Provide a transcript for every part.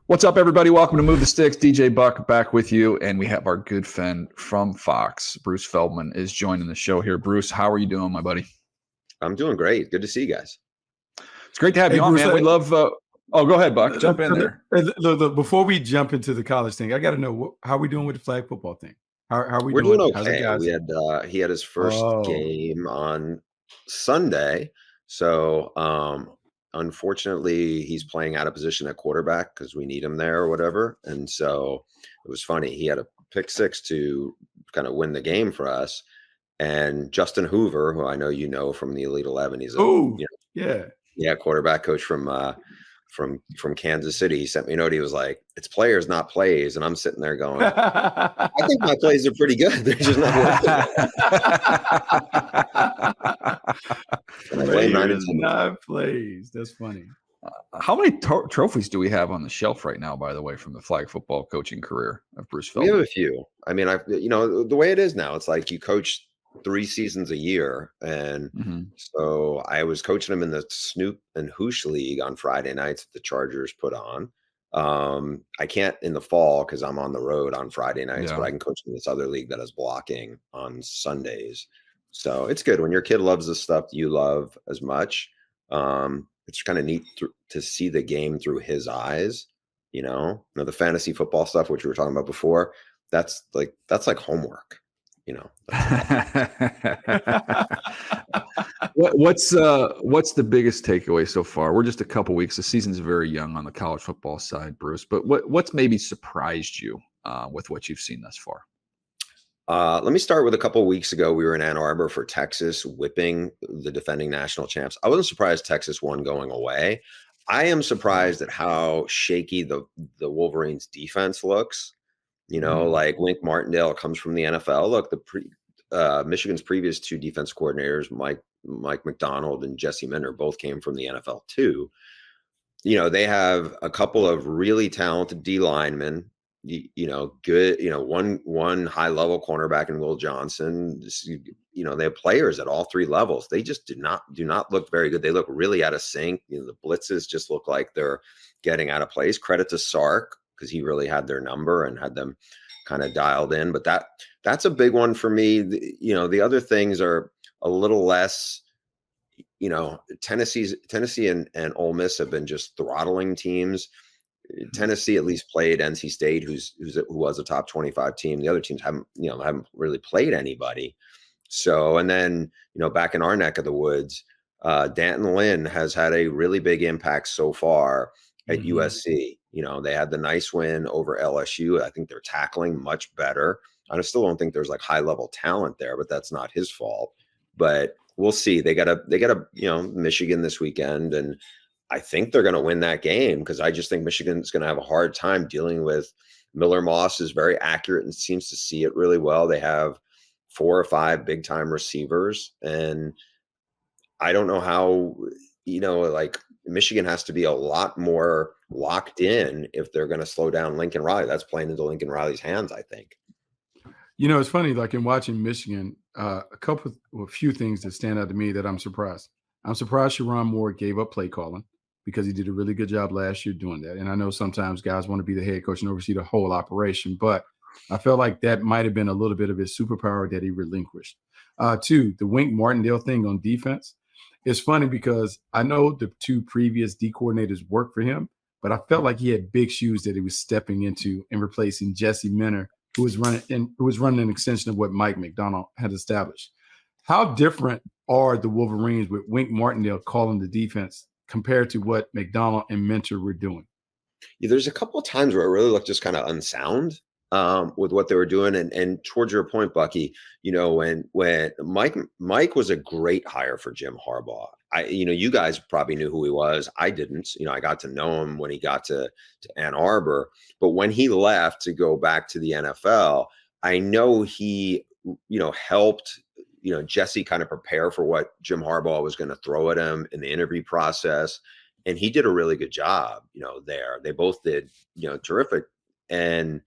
What's up, everybody? Welcome to Move the Sticks. DJ Buck back with you, and we have our good friend from Fox, Bruce Feldman, is joining the show here. Bruce, how are you doing, my buddy? I'm doing great. Good to see you guys. It's great to have you on, Bruce, man. We love. Go ahead, Buck. Jump in there. Look, before we jump into the college thing, I got to know how are we doing with the flag football thing. How are we We're doing? doing okay. We had he had his first game on Sunday, so unfortunately he's playing out of position at quarterback because we need him there or whatever. And so it was funny. He had a pick six to kind of win the game for us. And Justin Hoover, who I know you know from the Elite 11, he's a quarterback coach from Kansas City. He sent me a note. He was like, "It's players, not plays." And I'm sitting there going, "I think my plays are pretty good. They're just not plays." That's funny. How many trophies do we have on the shelf right now, by the way, from the flag football coaching career of Bruce Feldman? We have a few. I mean, the way it is now, it's like you coach 3 seasons a year. And so I was coaching him in the Snoop and Hoosh League on Friday nights that the Chargers put on. I can't in the fall because I'm on the road on Friday nights, but I can coach in this other league that is blocking on Sundays. So it's good when your kid loves the stuff you love as much. It's kind of neat to see the game through his eyes, the fantasy football stuff, which we were talking about before. That's like homework. What's the biggest takeaway so far? We're just a couple weeks. The season's very young on the college football side, Bruce. But what's maybe surprised you with what you've seen thus far? Let me start with a couple of weeks ago. We were in Ann Arbor for Texas, whipping the defending national champs. I wasn't surprised Texas won going away. I am surprised at how shaky the Wolverines defense looks. Like Wink Martindale comes from the NFL. Look, Michigan's previous 2 defense coordinators, Mike McDonald and Jesse Minter, both came from the NFL too. They have a couple of really talented D linemen. Good. One high level cornerback in Will Johnson. They have players at all 3 levels. They just do not look very good. They look really out of sync. The blitzes just look like they're getting out of place. Credit to Sark, because he really had their number and had them kind of dialed in. But that's a big one for me. The other things are a little less, Tennessee and Ole Miss have been just throttling teams. Tennessee at least played NC State, who was a top 25 team. The other teams haven't really played anybody. So, and then, back in our neck of the woods, Danton Lynn has had a really big impact so far at USC. They had the nice win over LSU. I think they're tackling much better. I still don't think there's like high level talent there, but that's not his fault. But we'll see. They got a Michigan this weekend, and I think they're going to win that game because I just think Michigan's going to have a hard time dealing with Miller Moss is very accurate and seems to see it really well. They have 4 or 5 big time receivers, and I don't know how, like Michigan has to be a lot more locked in if they're going to slow down Lincoln Riley. That's playing into Lincoln Riley's hands, I think. It's funny, like in watching Michigan, a few things that stand out to me that I'm surprised. I'm surprised Sharon Moore gave up play calling because he did a really good job last year doing that. And I know sometimes guys want to be the head coach and oversee the whole operation, but I felt like that might have been a little bit of his superpower that he relinquished. 2, the Wink Martindale thing on defense. It's funny because I know the 2 previous D coordinators worked for him, but I felt like he had big shoes that he was stepping into and replacing Jesse Minter, who was running an extension of what Mike McDonald had established. How different are the Wolverines with Wink Martindale calling the defense compared to what McDonald and Minter were doing? Yeah, there's a couple of times where it really looked just kind of unsound with what they were doing. And towards your point, Bucky, when Mike was a great hire for Jim Harbaugh. You guys probably knew who he was. I didn't. I got to know him when he got to Ann Arbor. But when he left to go back to the NFL, I know he, helped Jesse kind of prepare for what Jim Harbaugh was going to throw at him in the interview process. And he did a really good job, there. They both did, terrific. And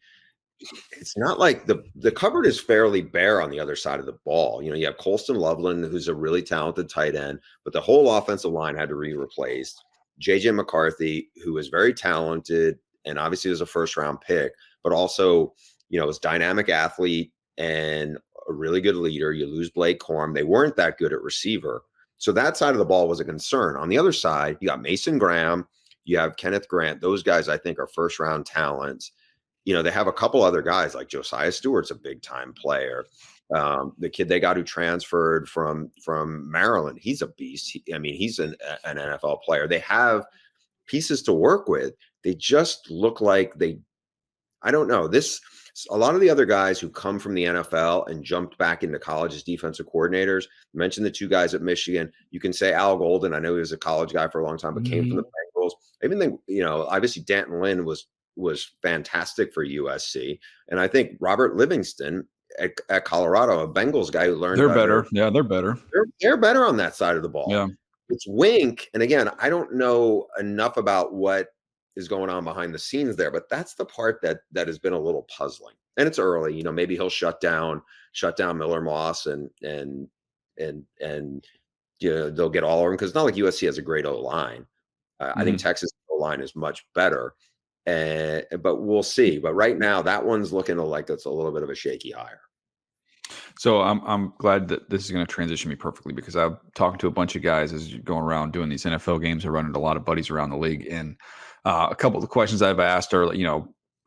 it's not like the cupboard is fairly bare on the other side of the ball. You have Colston Loveland, who's a really talented tight end, but the whole offensive line had to be replaced. JJ McCarthy, who is very talented and obviously was a first round pick, but also, was a dynamic athlete and a really good leader. You lose Blake Corum. They weren't that good at receiver. So that side of the ball was a concern. On the other side, you got Mason Graham, you have Kenneth Grant. Those guys, I think, are first round talents. They have a couple other guys like Josiah Stewart's a big time player. The kid they got who transferred from Maryland, he's a beast. He's an NFL player. They have pieces to work with. They just look like I don't know. A lot of the other guys who come from the NFL and jumped back into college as defensive coordinators, mentioned the two guys at Michigan. You can say Al Golden. I know he was a college guy for a long time, but came from the Bengals. I even think, obviously Danton Lynn was fantastic for USC. And I think Robert Livingston at Colorado, a Bengals guy who learned they're better. Yeah, they're better. They're better on that side of the ball. Yeah. It's Wink. And again, I don't know enough about what is going on behind the scenes there, but that's the part that has been a little puzzling. And it's early, maybe he'll shut down Miller Moss and they'll get all of them, because it's not like USC has a great O-line. I think Texas O-line is much better. But we'll see. But right now, that one's looking like it's a little bit of a shaky hire. So I'm glad that this is going to transition me perfectly, because I'm talking to a bunch of guys as you're going around doing these NFL games. I run into a lot of buddies around the league, and a couple of the questions I've asked are,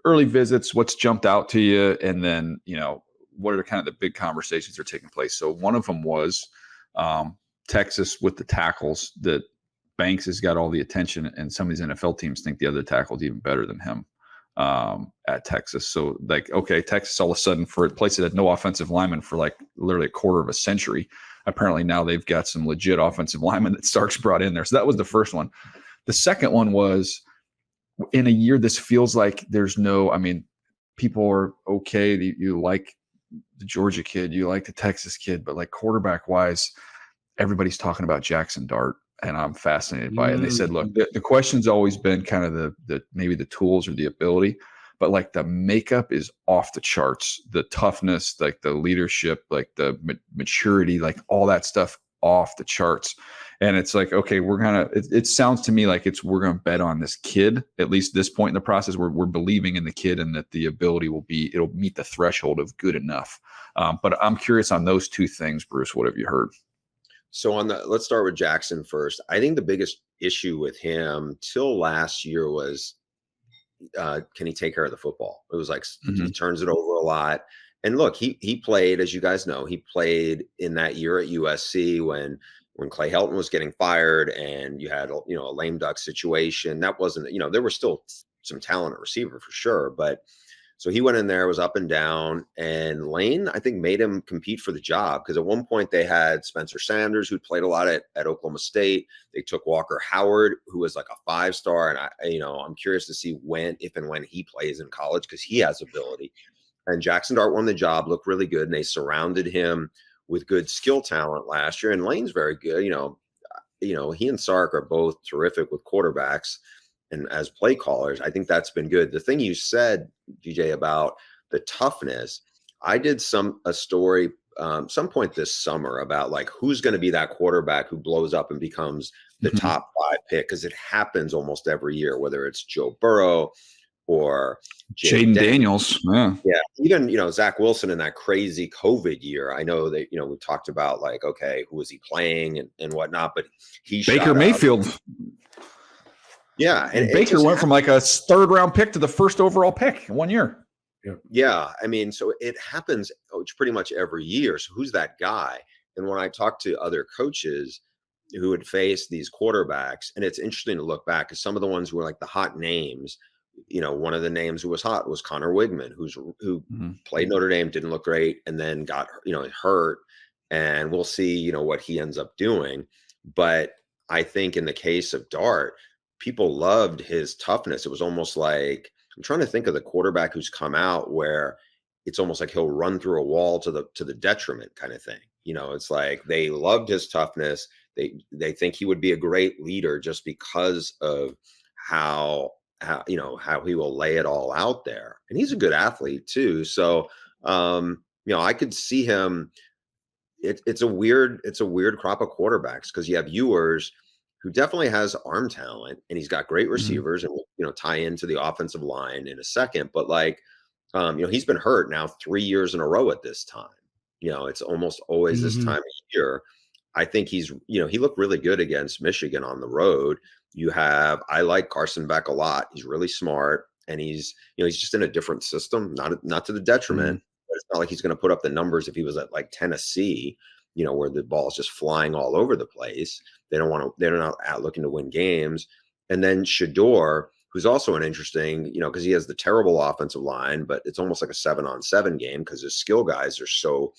early visits, what's jumped out to you, and then what are kind of the big conversations that are taking place. So one of them was Texas with the tackles, that Banks has got all the attention, and some of these NFL teams think the other tackle's even better than him at Texas. So okay, Texas all of a sudden, for a place that had no offensive lineman for literally a quarter of a century, apparently now they've got some legit offensive linemen that Starks brought in there. So that was the first one. The second one was, in a year, this feels like there's people are okay. You like the Georgia kid, you like the Texas kid, but quarterback wise, everybody's talking about Jackson Dart. And I'm fascinated by it. And they said, look, the question's always been kind of the maybe the tools or the ability, but the makeup is off the charts. The toughness, the leadership, the maturity, all that stuff off the charts. And it's okay, it sounds to me like we're going to bet on this kid, at least this point in the process. We're believing in the kid, and that the ability it'll meet the threshold of good enough. But I'm curious on those two things, Bruce. What have you heard? So let's start with Jackson first. I think the biggest issue with him till last year was, can he take care of the football? It was he turns it over a lot. And look, he played, as you guys know, he played in that year at USC when Clay Helton was getting fired, and you had a lame duck situation. That wasn't, there was still some talent at receiver for sure, but so he went in there, was up and down, and Lane, I think, made him compete for the job, because at one point they had Spencer Sanders, who'd played a lot at Oklahoma State. They took Walker Howard, who was a 5-star, and I'm curious to see if and when he plays in college, because he has ability. And Jackson Dart won the job, looked really good, and they surrounded him with good skill talent last year. And Lane's very good. He and Sark are both terrific with quarterbacks and as play callers. I think that's been good. The thing you said, DJ, about the toughness, I did a story some point this summer about who's going to be that quarterback who blows up and becomes the top 5 pick, because it happens almost every year, whether it's Joe Burrow or Jaden Daniels. Yeah. Even, Zach Wilson in that crazy COVID year. I know that, we talked about okay, who was he playing and whatnot, but Baker Mayfield. Yeah. And Baker went from a 3rd round pick to the 1st overall pick in 1 year. Yeah. So it happens pretty much every year. So who's that guy? And when I talk to other coaches who would face these quarterbacks, and it's interesting to look back, because some of the ones who were the hot names, one of the names who was hot was Connor Wigman, who played Notre Dame, didn't look great, and then got, hurt. And we'll see, what he ends up doing. But I think in the case of Dart, people loved his toughness. It was almost I'm trying to think of the quarterback who's come out where it's almost he'll run through a wall to the detriment kind of thing. It's they loved his toughness. They think he would be a great leader just because of how he will lay it all out there. And he's a good athlete too. So, I could see him. It's a weird crop of quarterbacks, because you have Ewers, who definitely has arm talent, and he's got great Mhm. receivers, and we'll tie into the offensive line in a second. But like, he's been hurt now 3 years in a row at this time. It's almost always this Mhm. time of year. I think he looked really good against Michigan on the road. I like Carson Beck a lot. He's really smart, and he's just in a different system, not to the detriment, Mhm. but it's not like he's going to put up the numbers if he was at like Tennessee, where the ball's just flying all over the place. They're not out looking to win games. And then Shador, who's also an interesting, because he has the terrible offensive line, but it's almost like a 7-on-7 game because his skill guys are so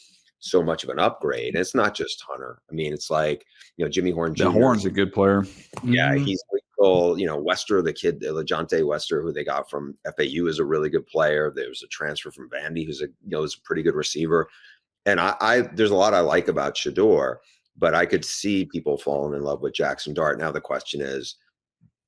much of an upgrade. And it's not just Hunter. I mean, it's like, Jimmy Horn The Jr. Horn's a good player. Yeah, Mhm. he's lethal. Wester, the kid, LeJohntay Wester, who they got from FAU, is a really good player. There was a transfer from Vandy, who's is a pretty good receiver. And there's a lot I like about Shador, but I could see people falling in love with Jackson Dart. Now the question is,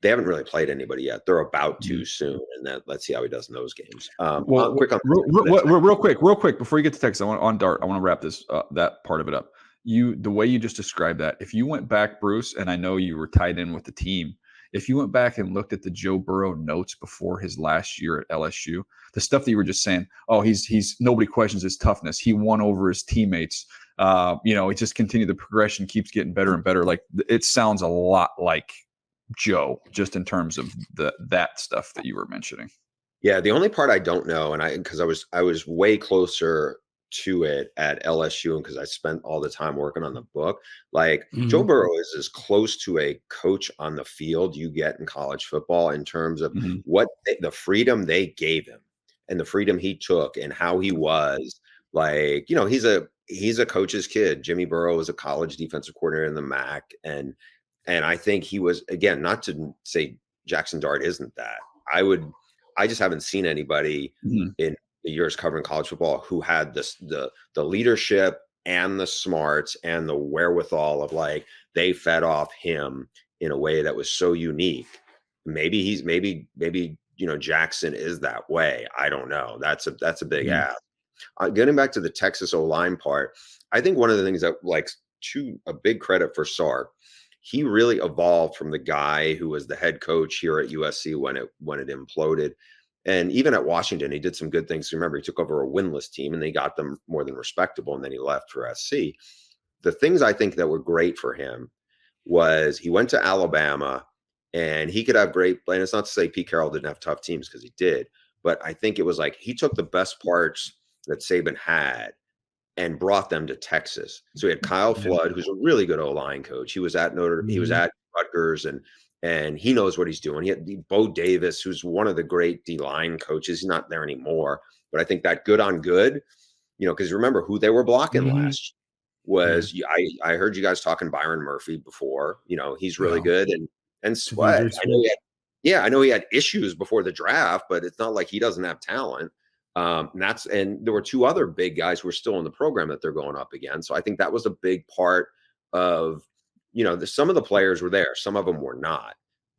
they haven't really played anybody yet. They're about to soon, and let's see how he does in those games. Well, Quick on real quick before you get to Texas, I want on Dart. I want to wrap this that part of it up. The way you just described that, if you went back, Bruce, and I know you were tied in with the team, if you went back and looked at the Joe Burrow notes before his last year at LSU, the stuff that you were just saying, oh, he's nobody questions his toughness. He won over his teammates. He just continued the progression, keeps getting better and better. Like it sounds a lot like Joe, just in terms of that stuff that you were mentioning. Yeah, the only part I don't know, and because I was way closer to it at LSU, and because I spent all the time working on the book, like Joe Mhm. Burrow is as close to a coach on the field you get in college football in terms of Mhm. the freedom they gave him and the freedom he took and how he was. Like, he's a coach's kid. Jimmy Burrow was a college defensive coordinator in the MAC, and I think he was, again, not to say Jackson Dart isn't that. I just haven't seen anybody Mhm. in the years covering college football who had the leadership and the smarts and the wherewithal of like they fed off him in a way that was so unique. Maybe Jackson is that way. I don't know. That's a big Mhm. ask. Getting back to the Texas O-line part, I think one of the things that a big credit for Sark, he really evolved from the guy who was the head coach here at USC when it imploded. And even at Washington, he did some good things. Remember, he took over a winless team and they got them more than respectable, and then he left for SC. The things I think that were great for him was he went to Alabama and he could have great, and it's not to say Pete Carroll didn't have tough teams because he did, but I think it was like he took the best parts that Saban had and brought them to Texas. So he had Kyle Yeah. Flood, who's a really good O-line coach. He was at Mhm. Rutgers, and he knows what he's doing. He had Bo Davis, who's one of the great D-line coaches. He's not there anymore, but I think that good on good, because remember who they were blocking Mhm. last Yeah. was I heard you guys talking Byron Murphy before. He's really Yeah. good, and Sweat. TJ Sweat. I know he had issues before the draft, but it's not like he doesn't have talent. And there were two other big guys who are still in the program that they're going up against. So I think that was a big part of, some of the players were there, some of them were not.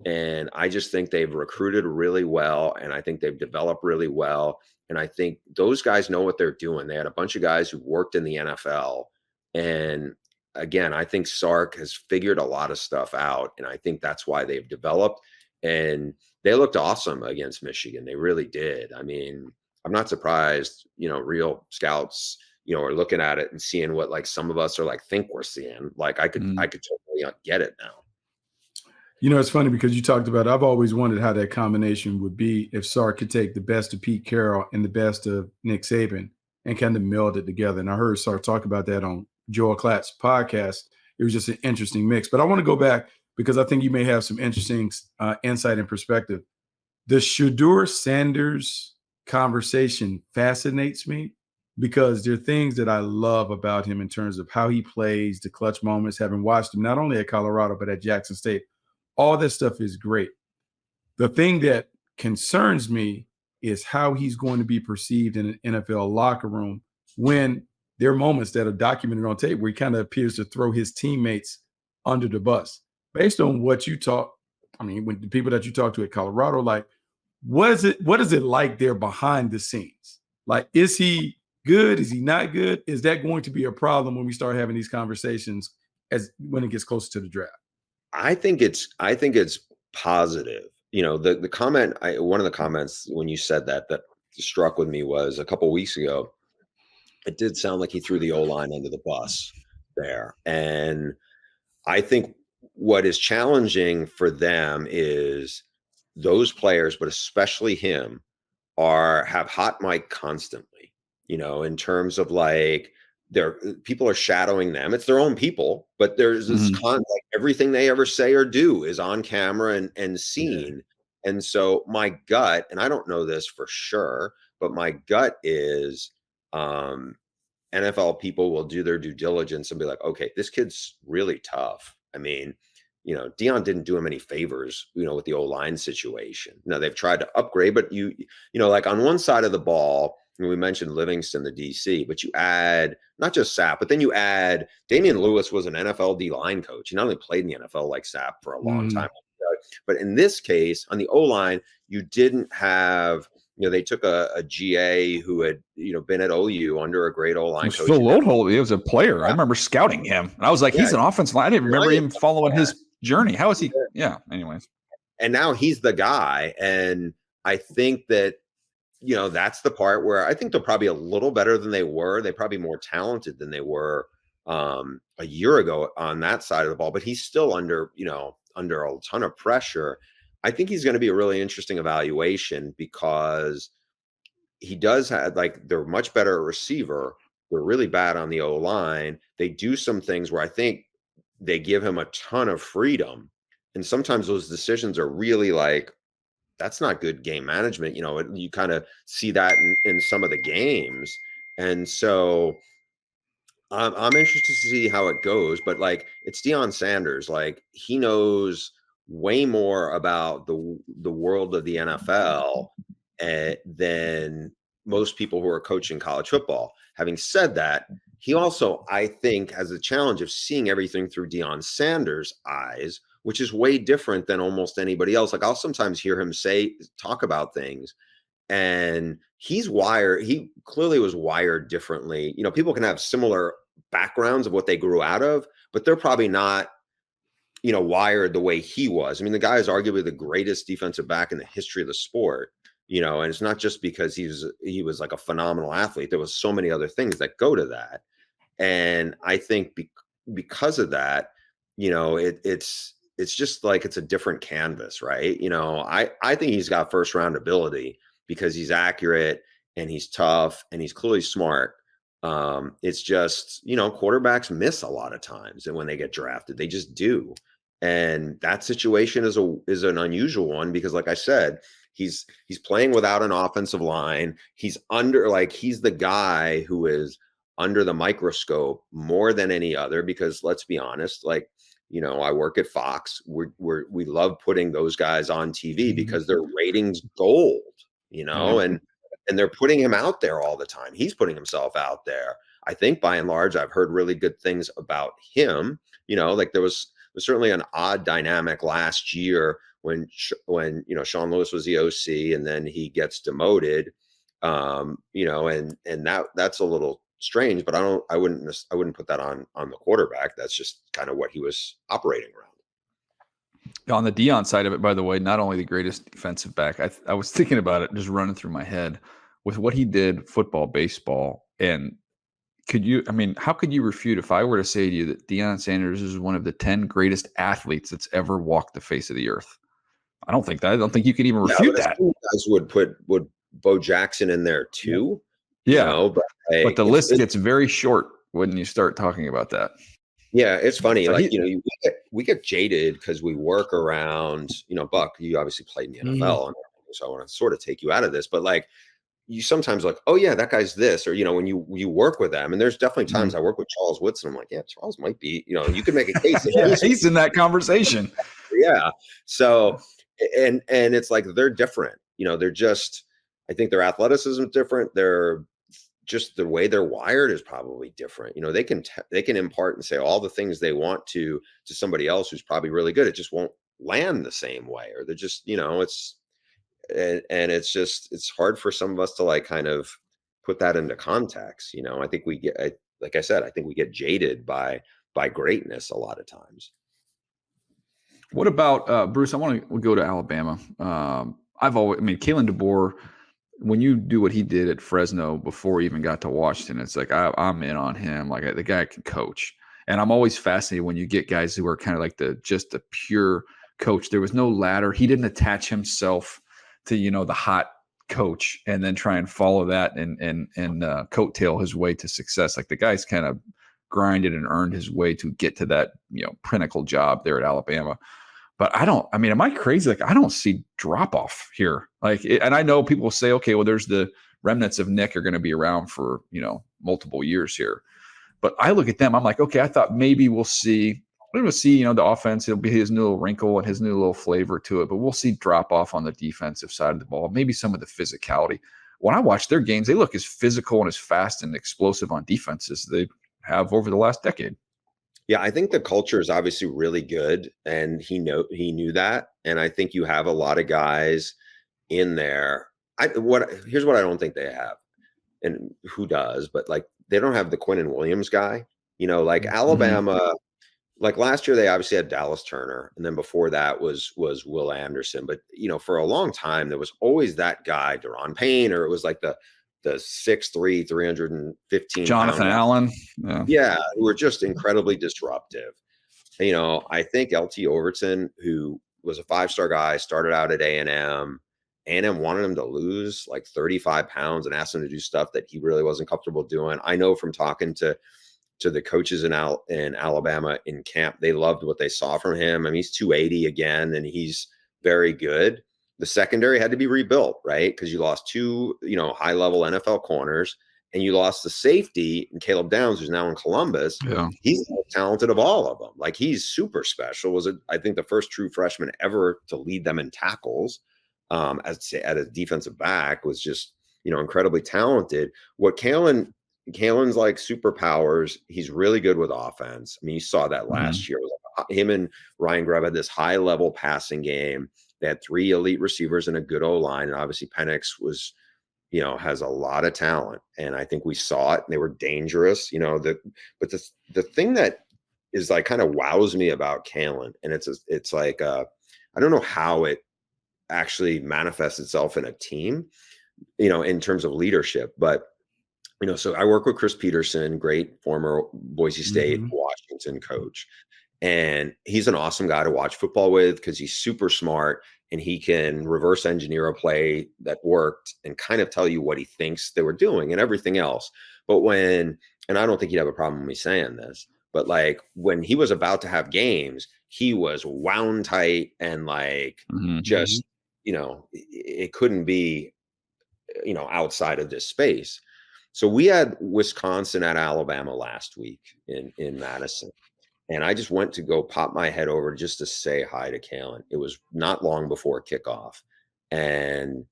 And I just think they've recruited really well, and I think they've developed really well. And I think those guys know what they're doing. They had a bunch of guys who worked in the NFL. And again, I think Sark has figured a lot of stuff out. And I think that's why they've developed. And they looked awesome against Michigan. They really did. I mean, I'm not surprised, real scouts, are looking at it and seeing what like some of us are like think we're seeing. Like I could Mhm. totally get it now. It's funny because you talked about, I've always wondered how that combination would be if Sark could take the best of Pete Carroll and the best of Nick Saban and kind of meld it together. And I heard Sark talk about that on Joel Klatt's podcast. It was just an interesting mix. But I want to go back because I think you may have some interesting insight and perspective. The Shador Sanders conversation fascinates me because there are things that I love about him in terms of how he plays, the clutch moments, having watched him not only at Colorado, but at Jackson State. All this stuff is great. The thing that concerns me is how he's going to be perceived in an NFL locker room when there are moments that are documented on tape where he kind of appears to throw his teammates under the bus. Based on what you talk, when the people that you talk to at Colorado, like, what is it like there behind the scenes? Like, is he good? Is he not good? Is that going to be a problem when we start having these conversations when it gets closer to the draft? I think it's positive. You know, the comment, one of the comments when you said that struck with me was a couple weeks ago. It did sound like he threw the O-line under the bus there. And I think what is challenging for them is those players, but especially him, have hot mic constantly, in terms of like people are shadowing them. It's their own people, but there's this like everything they ever say or do is on camera and seen. And so my gut, and I don't know this for sure, but my gut is NFL people will do their due diligence and be like, okay, this kid's really tough. I mean, Dion didn't do him any favors, with the O-line situation. Now they've tried to upgrade, but like on one side of the ball, we mentioned Livingston, the DC, but you add not just Sapp, but then you add Damian Lewis was an NFL D-line coach. He not only played in the NFL like Sapp for a long time, but in this case, on the O-line, you didn't have, they took a GA who had, been at OU under a great O-line coach. Phil Lodeholt, he was a player. I remember scouting him. And I was like, he's an offensive line. I didn't remember him following his journey. How is he? Yeah. Anyways. And now he's the guy. And I think that, that's the part where I think they're probably a little better than they were. They're probably more talented than they were a year ago on that side of the ball, but he's still under a ton of pressure. I think he's going to be a really interesting evaluation because he does have, like, they're much better at receiver. They're really bad on the O-line. They do some things where I think they give him a ton of freedom. And sometimes those decisions are really like, that's not good game management. You kind of see that in some of the games. And so I'm interested to see how it goes, but like, it's Deion Sanders. Like, he knows way more about the world of the NFL than most people who are coaching college football. Having said that, he also, I think, has the challenge of seeing everything through Deion Sanders' eyes, which is way different than almost anybody else. Like, I'll sometimes hear him talk about things, and he clearly was wired differently. People can have similar backgrounds of what they grew out of, but they're probably not, wired the way he was. I mean, the guy is arguably the greatest defensive back in the history of the sport, and it's not just because he was like a phenomenal athlete. There was so many other things that go to that. And I think because of that, it's just like, it's a different canvas, right? I think he's got first round ability because he's accurate and he's tough and he's clearly smart. It's just, quarterbacks miss a lot of times, and when they get drafted, they just do. And that situation is an unusual one because, like I said, he's playing without an offensive line. He's the guy who is under the microscope more than any other, because let's be honest, like, I work at Fox. We love putting those guys on TV because their ratings gold, and they're putting him out there all the time. He's putting himself out there. I think by and large, I've heard really good things about him. Like there was certainly an odd dynamic last year when Sean Lewis was the OC and then he gets demoted, and that's a little strange, but I wouldn't put that on the quarterback. That's just kind of what he was operating around. On the Deion side of it, by the way, not only the greatest defensive back, I was thinking about it, just running through my head with what he did, football, baseball, and how could you refute if I were to say to you that Deion Sanders is one of the 10 greatest athletes that's ever walked the face of the earth? I don't think you can even refute that. You guys would put Bo Jackson in there too. Yeah, but the list gets very short when you start talking about that. Yeah, it's funny. So we get jaded because we work around, Buck, you obviously played in the NFL, so I want to sort of take you out of this, but like, you sometimes like, oh yeah, that guy's this, or, when you work with them, and there's definitely times I work with Charles Woodson. I'm like, yeah, Charles might be, you could make a case. Yeah, he's in that conversation. Yeah. So, and it's like, they're different, they're just, I think their athleticism is different. They're just, the way they're wired is probably different. They can impart and say all the things they want to somebody else who's probably really good. It just won't land the same way, or they're just, it's hard for some of us to like kind of put that into context. I think like I said, I think we get jaded by greatness a lot of times. What about Bruce? I want to go to Alabama. Kalen DeBoer, when you do what he did at Fresno before he even got to Washington, it's like I'm in on him. Like the guy can coach, and I'm always fascinated when you get guys who are kind of like just the pure coach. There was no ladder. He didn't attach himself to the hot coach and then try and follow that and coattail his way to success. Like the guy's kind of grinded and earned his way to get to that pinnacle job there at Alabama. But am I crazy? Like, I don't see drop off here. And I know people say, okay, well, there's the remnants of Nick are going to be around for, multiple years here. But I look at them, I'm like, okay, I thought maybe we'll see, the offense. It'll be his new little wrinkle and his new little flavor to it. But we'll see drop off on the defensive side of the ball, maybe some of the physicality. When I watch their games, they look as physical and as fast and explosive on defense as they have over the last decade. Yeah, I think the culture is obviously really good, and he knew that. And I think you have a lot of guys in there. Here's what I don't think they have, and who does, but like they don't have the Quinnen Williams guy. Like Alabama, like last year they obviously had Dallas Turner, and then before that was Will Anderson. But for a long time there was always that guy, Deron Payne, or it was like the 6'3", 315 Jonathan Allen. Yeah, who were just incredibly disruptive. I think LT Overton, who was a 5-star guy, started out at A&M. A&M wanted him to lose like 35 pounds and asked him to do stuff that he really wasn't comfortable doing. I know from talking to the coaches in Alabama in camp, they loved what they saw from him. I mean, he's 280 again, and he's very good. The secondary had to be rebuilt, right? Because you lost two, high-level NFL corners, and you lost the safety in Caleb Downs, who's now in Columbus. Yeah. He's the most talented of all of them. Like, he's super special. I think the first true freshman ever to lead them in tackles at a defensive back, was just, incredibly talented. What Kalen's like superpowers, he's really good with offense. I mean, you saw that last year. Him and Ryan Grubb had this high-level passing game. They had 3 elite receivers and a good O-line. And obviously Penix was, has a lot of talent. And I think we saw it, and they were dangerous, but the thing that is like kind of wows me about Kalen, and it's like, I don't know how it actually manifests itself in a team, in terms of leadership, but so I work with Chris Peterson, great former Boise State, Washington coach. And he's an awesome guy to watch football with because he's super smart, and he can reverse engineer a play that worked and kind of tell you what he thinks they were doing and everything else. But and I don't think he'd have a problem with me saying this, but like when he was about to have games, he was wound tight and like just, it couldn't be, outside of this space. So we had Wisconsin at Alabama last week in Madison. And I just went to go pop my head over just to say hi to Kalen. It was not long before kickoff. And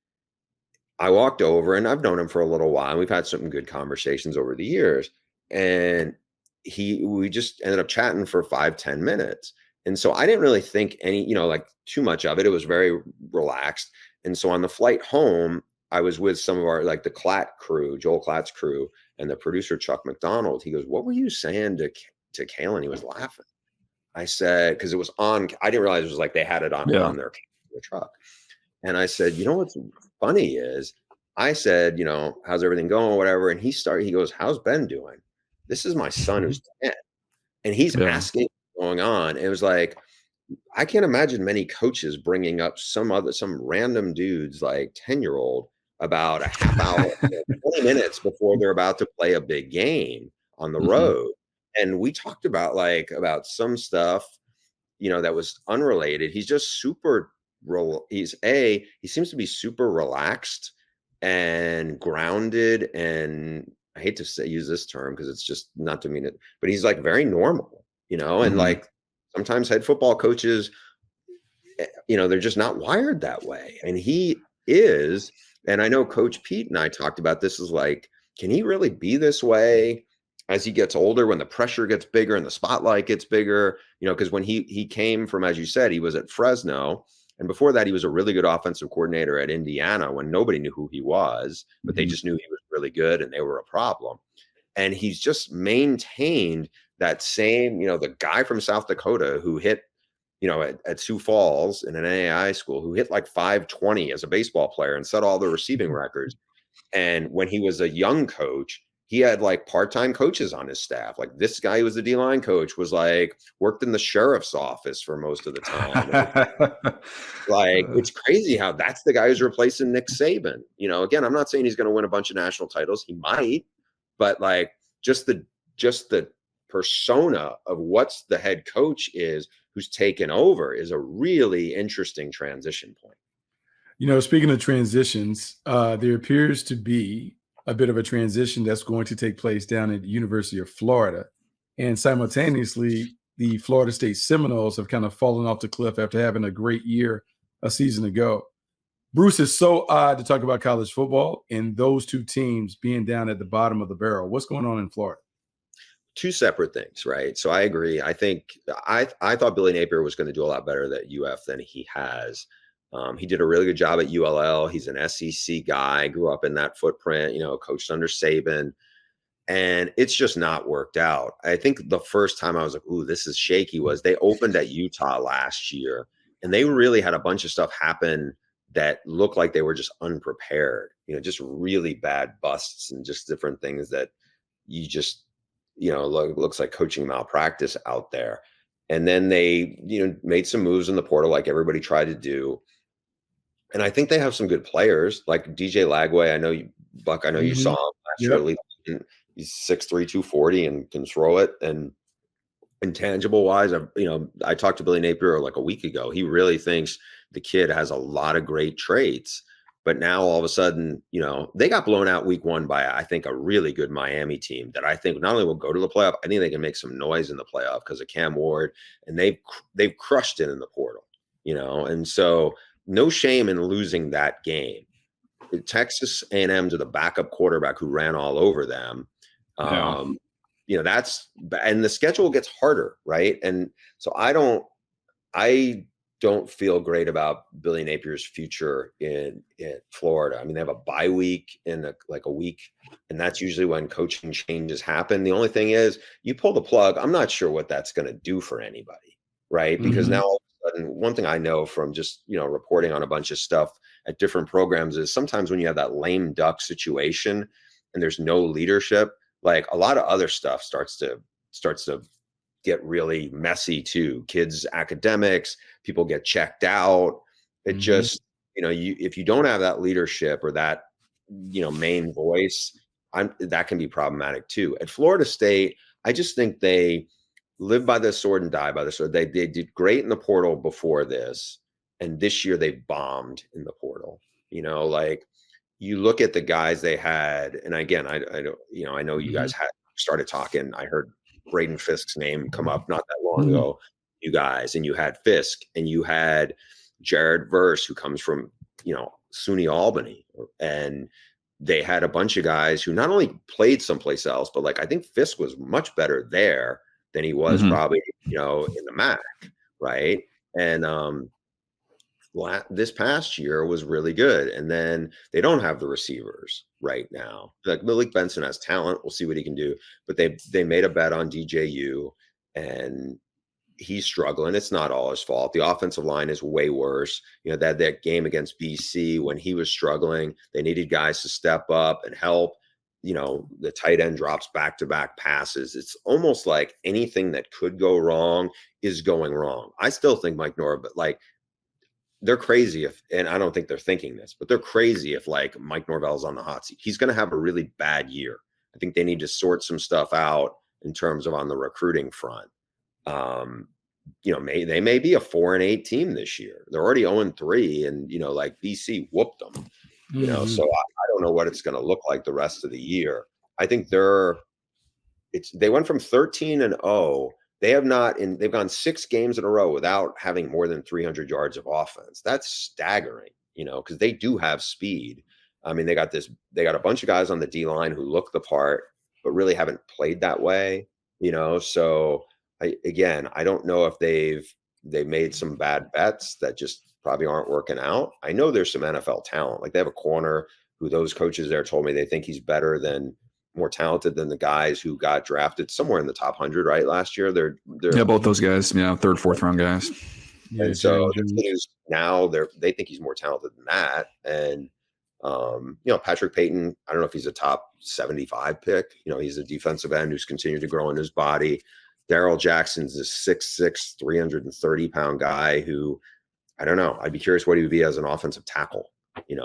I walked over, and I've known him for a little while, and we've had some good conversations over the years. And we just ended up chatting for 5-10 minutes. And so I didn't really think too much of it. It was very relaxed. And so on the flight home, I was with some of our, like the Klatt crew, Joel Klatt's crew, and the producer, Chuck McDonald. He goes, "What were you saying to Kalen?" He was laughing. I said, because it was on, I didn't realize it was like they had it on their truck. And I said, what's funny is, I said, how's everything going, whatever. And he goes, "How's Ben doing? This is my son who's 10. And he's asking what's going on." And it was like, I can't imagine many coaches bringing up some random dude's like 10-year-old about a half hour, 20 minutes before they're about to play a big game on the road. And we talked about some stuff, that was unrelated. He's just he seems to be super relaxed and grounded. And I hate to use this term because it's just not to mean it, but he's like very normal, and like sometimes head football coaches, they're just not wired that way. And he is. And I know Coach Pete and I talked about this, is like, can he really be this way as he gets older, when the pressure gets bigger and the spotlight gets bigger? Because when he came from, as you said, he was at Fresno. And before that, he was a really good offensive coordinator at Indiana when nobody knew who he was, but they just knew he was really good and they were a problem. And he's just maintained that same, the guy from South Dakota who hit at Sioux Falls in an AI school who hit like 520 as a baseball player and set all the receiving records. And when he was a young coach, he had like part-time coaches on his staff. Like this guy who was the D-line coach was like worked in the sheriff's office for most of the time. Like it's crazy how that's the guy who's replacing Nick Saban. Again, I'm not saying he's going to win a bunch of national titles. He might, but like just the persona of what's the head coach is who's taken over is a really interesting transition point. Speaking of transitions, there appears to be a bit of a transition that's going to take place down at the University of Florida. And simultaneously, the Florida State Seminoles have kind of fallen off the cliff after having a great year a season ago. Bruce, is so odd to talk about college football and those two teams being down at the bottom of the barrel. What's going on in Florida? Two separate things, right? So I agree. I think I thought Billy Napier was going to do a lot better at UF than he has. He did a really good job at ULL. He's an SEC guy, grew up in that footprint, coached under Saban, and it's just not worked out. I think the first time I was like, ooh, this is shaky was they opened at Utah last year, and they really had a bunch of stuff happen that looked like they were just unprepared, just really bad busts and just different things that you just, looks like coaching malpractice out there. And then they, made some moves in the portal like everybody tried to do. And I think they have some good players like DJ Lagway. I know you, Buck, you saw him last year. He's 6'3", 240 and can throw it. And intangible wise, I talked to Billy Napier like a week ago. He really thinks the kid has a lot of great traits. But now all of a sudden, they got blown out week 1 by, I think, a really good Miami team that I think not only will go to the playoff, I think they can make some noise in the playoff because of Cam Ward, and they've crushed it in the portal, and so no shame in losing that game. Texas A&M to the backup quarterback who ran all over them. That's, and the schedule gets harder, right? And so I don't feel great about Billy Napier's future in Florida. I mean, they have a bye week in a week, and that's usually when coaching changes happen. The only thing is you pull the plug. I'm not sure what that's going to do for anybody, right? Because now all of a sudden, one thing I know from just, reporting on a bunch of stuff at different programs is sometimes when you have that lame duck situation and there's no leadership, like a lot of other stuff starts to get really messy too. Kids' academics, people get checked out. It just, if you don't have that leadership or that, main voice, that can be problematic too. At Florida State, I just think they live by the sword and die by the sword. They did great in the portal before this, and this year they bombed in the portal. Like you look at the guys they had, and again, I don't, I know you guys had started talking. I heard Braden Fisk's name come up not that long ago, you guys, and you had Fisk and you had Jared Verse, who comes from, SUNY Albany, and they had a bunch of guys who not only played someplace else, but like, I think Fisk was much better there than he was probably, in the MAC. Right. And, this past year was really good. And then they don't have the receivers right now. Like Malik Benson has talent. We'll see what he can do. But they made a bet on DJU, and he's struggling. It's not all his fault. The offensive line is way worse. That game against BC when he was struggling, they needed guys to step up and help. The tight end drops back-to-back passes. It's almost like anything that could go wrong is going wrong. I still think Mike Norvell, like, they're crazy and I don't think they're thinking this, but they're crazy if like Mike Norvell's on the hot seat. He's going to have a really bad year. I think they need to sort some stuff out in terms of on the recruiting front. They may be a 4-8 team this year. They're already 0-3, and like BC whooped them. So I don't know what it's going to look like the rest of the year. I think they went from 13-0. They've gone 6 games in a row without having more than 300 yards of offense. That's staggering, because they do have speed. I mean, they got a bunch of guys on the D line who look the part, but really haven't played that way, So I don't know if they've made some bad bets that just probably aren't working out. I know there's some NFL talent. Like they have a corner who those coaches there told me they think he's more talented than the guys who got drafted somewhere in the top 100, right? Last year, they're both those guys, 3rd, 4th round guys. Yeah, And so Jerry the Jones. kid who's now they think he's more talented than that. And Patrick Payton, I don't know if he's a top 75 pick. He's a defensive end who's continued to grow in his body. Darrell Jackson's a 6'6", 330-pound guy who, I don't know. I'd be curious what he would be as an offensive tackle,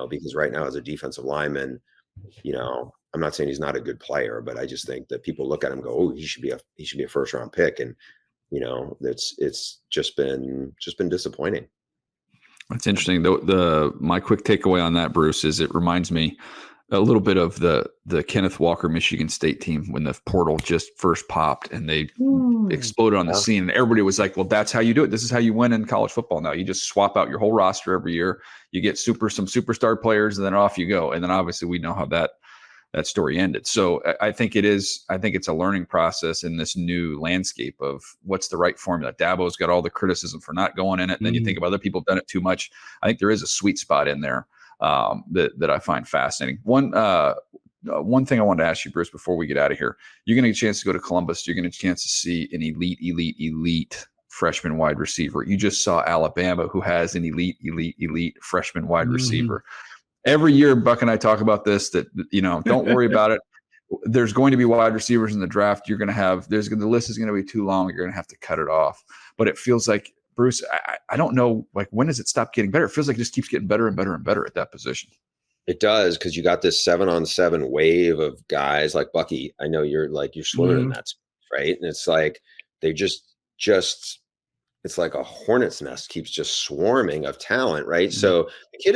because right now as a defensive lineman, I'm not saying he's not a good player, but I just think that people look at him and go, oh, he should be a first round pick. And, it's just been disappointing. That's interesting. My quick takeaway on that, Bruce, is it reminds me a little bit of the Kenneth Walker Michigan State team when the portal just first popped and they exploded on the scene. And everybody was like, well, that's how you do it. This is how you win in college football now. You just swap out your whole roster every year. You get some superstar players, and then off you go. And then obviously we know how that story ended. So I think it's a learning process in this new landscape of what's the right formula. Dabo's got all the criticism for not going in it. And then you think of other people have done it too much. I think there is a sweet spot in there that I find fascinating. One thing I wanted to ask you, Bruce, before we get out of here, you're going to get a chance to go to Columbus. You're going to get a chance to see an elite freshman wide receiver. You just saw Alabama, who has an elite freshman wide receiver. Every year, Buck and I talk about this, that, don't worry about it. There's going to be wide receivers in the draft. You're going to have, the list is going to be too long. You're going to have to cut it off. But it feels like, Bruce, I don't know, like, when does it stop getting better? It feels like it just keeps getting better and better and better at that position. It does, because you got this 7-on-7 wave of guys like Bucky. I know you're swimming in that space, right? And it's like they just it's like a hornet's nest keeps just swarming of talent, right? So the kid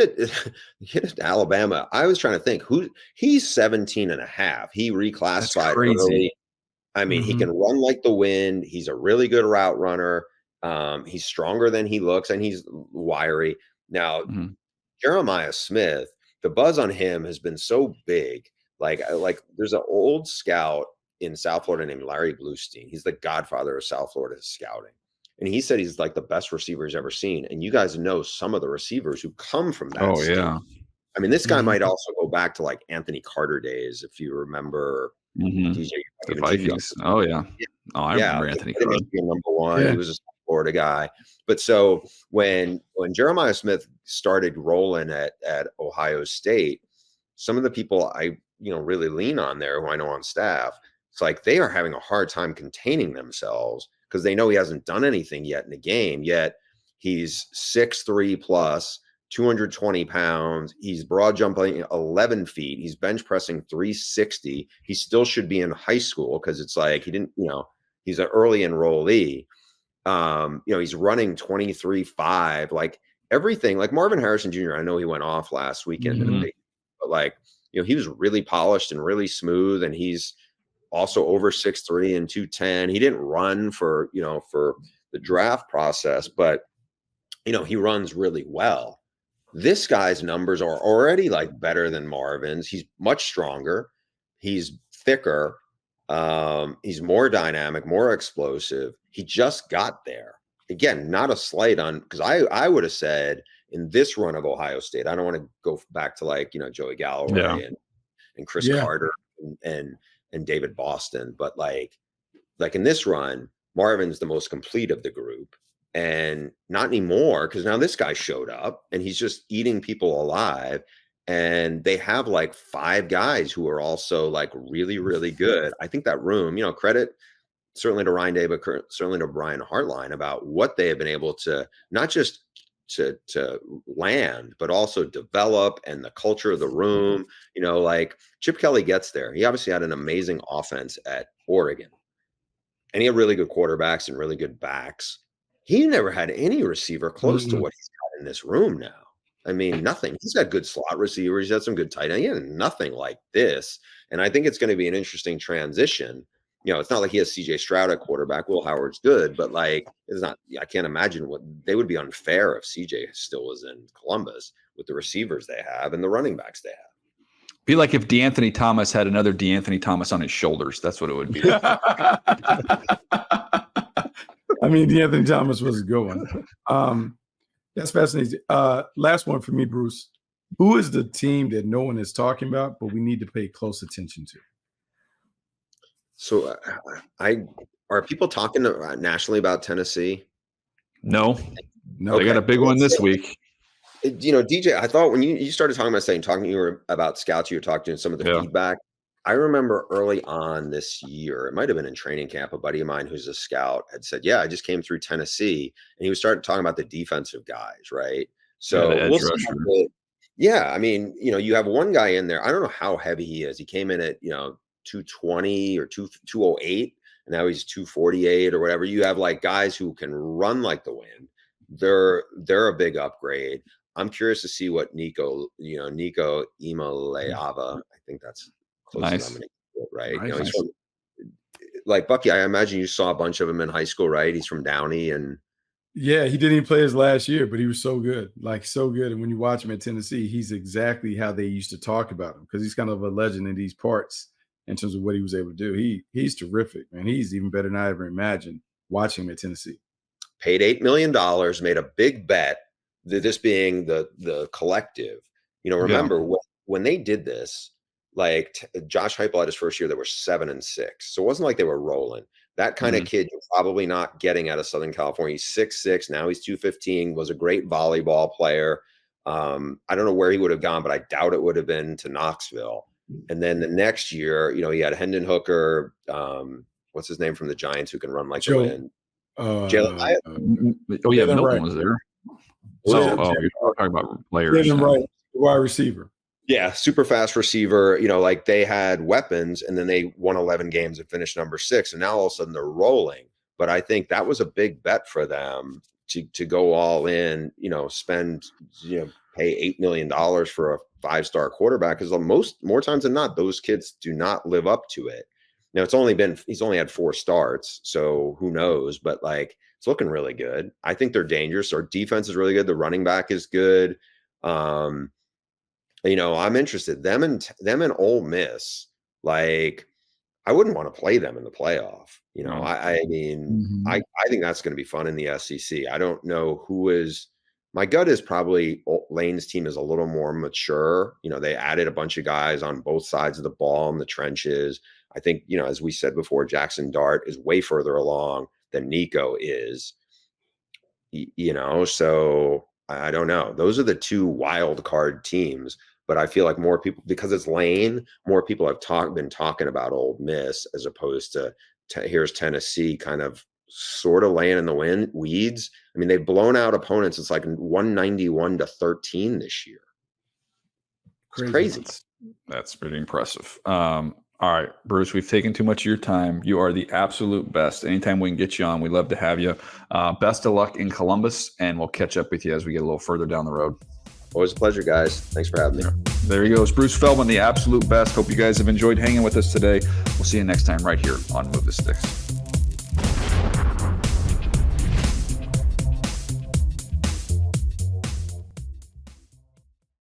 at Alabama, I was trying to think he's 17 and a half. He reclassified early. I mean, he can run like the wind. He's a really good route runner. He's stronger than he looks, and he's wiry. Now, Jeremiah Smith, the buzz on him has been so big. Like there's an old scout in South Florida named Larry Bluestein. He's the godfather of South Florida scouting. And he said he's like the best receiver he's ever seen. And you guys know some of the receivers who come from that state. Yeah. I mean, this guy might also go back to like Anthony Carter days, if you remember DJ. The Vikings. Oh, yeah. Oh, I remember Anthony Carter. Number one. Yeah. He was a Florida guy. But so when Jeremiah Smith started rolling at Ohio State, some of the people I really lean on there, who I know on staff, it's like they are having a hard time containing themselves because they know he hasn't done anything yet in the game. Yet he's 6'3" plus, 220 pounds. He's broad jumping 11 feet. He's bench pressing 360. He still should be in high school because it's like he didn't, he's an early enrollee. He's running 23.5, like everything, like Marvin Harrison Jr. I know he went off last weekend, but like, he was really polished and really smooth, and he's also over 6'3" and 210. He didn't run for the draft process, but he runs really well. This guy's numbers are already like better than Marvin's. He's much stronger. He's thicker. He's more dynamic, more explosive. He just got there. Again, not a slight on, because I would have said in this run of Ohio State, I don't want to go back to like, Joey Galloway and Chris Carter and David Boston, but like in this run, Marvin's the most complete of the group. And not anymore, because now this guy showed up and he's just eating people alive. And they have like 5 guys who are also like really, really good. I think that room, credit certainly to Ryan Day, but certainly to Brian Hartline about what they have been able to not just to land, but also develop, and the culture of the room. Like Chip Kelly gets there. He obviously had an amazing offense at Oregon, and he had really good quarterbacks and really good backs. He never had any receiver close to what he's got in this room now. I mean, nothing. He's got good slot receivers. He's had some good tight end. He had nothing like this. And I think it's going to be an interesting transition. It's not like he has CJ Stroud at quarterback. Will Howard's good, but like, it's not, I can't imagine what they would be unfair if CJ still was in Columbus with the receivers they have and the running backs they have. Be like if DeAnthony Thomas had another DeAnthony Thomas on his shoulders. That's what it would be. I mean, DeAnthony Thomas was a good one. That's fascinating. Last one for me, Bruce. Who is the team that no one is talking about, but we need to pay close attention to? So are people talking nationally about Tennessee? No. No, They got a big one this week. DJ, I thought when you started talking to you about scouts, you were talking to some of the feedback. I remember early on this year, it might have been in training camp, a buddy of mine who's a scout had said, yeah, I just came through Tennessee. And he was starting talking about the defensive guys, right? So we'll see. Yeah, I mean, you have one guy in there. I don't know how heavy he is. He came in at 220 or 208, and now he's 248 or whatever. You have like guys who can run like the wind. They're a big upgrade. I'm curious to see what Nico Imaleava, I think that's close nice. Enough, right? Nice. He's from, like Bucky, I imagine you saw a bunch of him in high school, right? He's from Downey and yeah, he didn't even play his last year, but he was so good, like so good. And when you watch him at Tennessee, he's exactly how they used to talk about him because he's kind of a legend in these parts in terms of what he was able to do. He's terrific, man. He's even better than I ever imagined watching him at Tennessee. Paid $8 million, made a big bet. This being the collective, remember when they did this, like Josh Heupel had his first year, they were 7-6. So it wasn't like they were rolling. That kind of kid you're probably not getting out of Southern California. He's 6'6", now he's 215, was a great volleyball player. I don't know where he would have gone, but I doubt it would have been to Knoxville. And then the next year, he had Hendon Hooker, what's his name from the Giants who can run like the wind? Jeremiah. Milton was there. So, you're talking about players. Right, wide receiver. Yeah, super fast receiver. Like they had weapons, and then they won 11 games and finished number 6, and now all of a sudden they're rolling. But I think that was a big bet for them to go all in. Spend pay $8 million for a 5-star quarterback, because more times than not, those kids do not live up to it. Now he's only had 4 starts, so who knows? But like it's looking really good. I think they're dangerous. Our defense is really good. The running back is good. I'm interested. Them and Ole Miss. Like I wouldn't want to play them in the playoff. I mean, I think that's going to be fun in the SEC. I don't know who is. My gut is probably Lane's team is a little more mature. They added a bunch of guys on both sides of the ball in the trenches. I think, as we said before, Jackson Dart is way further along than Nico is, so I don't know. Those are the 2 wild card teams, but I feel like more people, because it's Lane, more people have been talking about Ole Miss as opposed to here's Tennessee kind of sort of laying in the weeds. I mean, they've blown out opponents. It's like 191-13 this year. It's crazy. That's pretty impressive. All right, Bruce, we've taken too much of your time. You are the absolute best. Anytime we can get you on, we'd love to have you. Best of luck in Columbus, and we'll catch up with you as we get a little further down the road. Always a pleasure, guys. Thanks for having me. There he goes. Bruce Feldman, the absolute best. Hope you guys have enjoyed hanging with us today. We'll see you next time right here on Move the Sticks.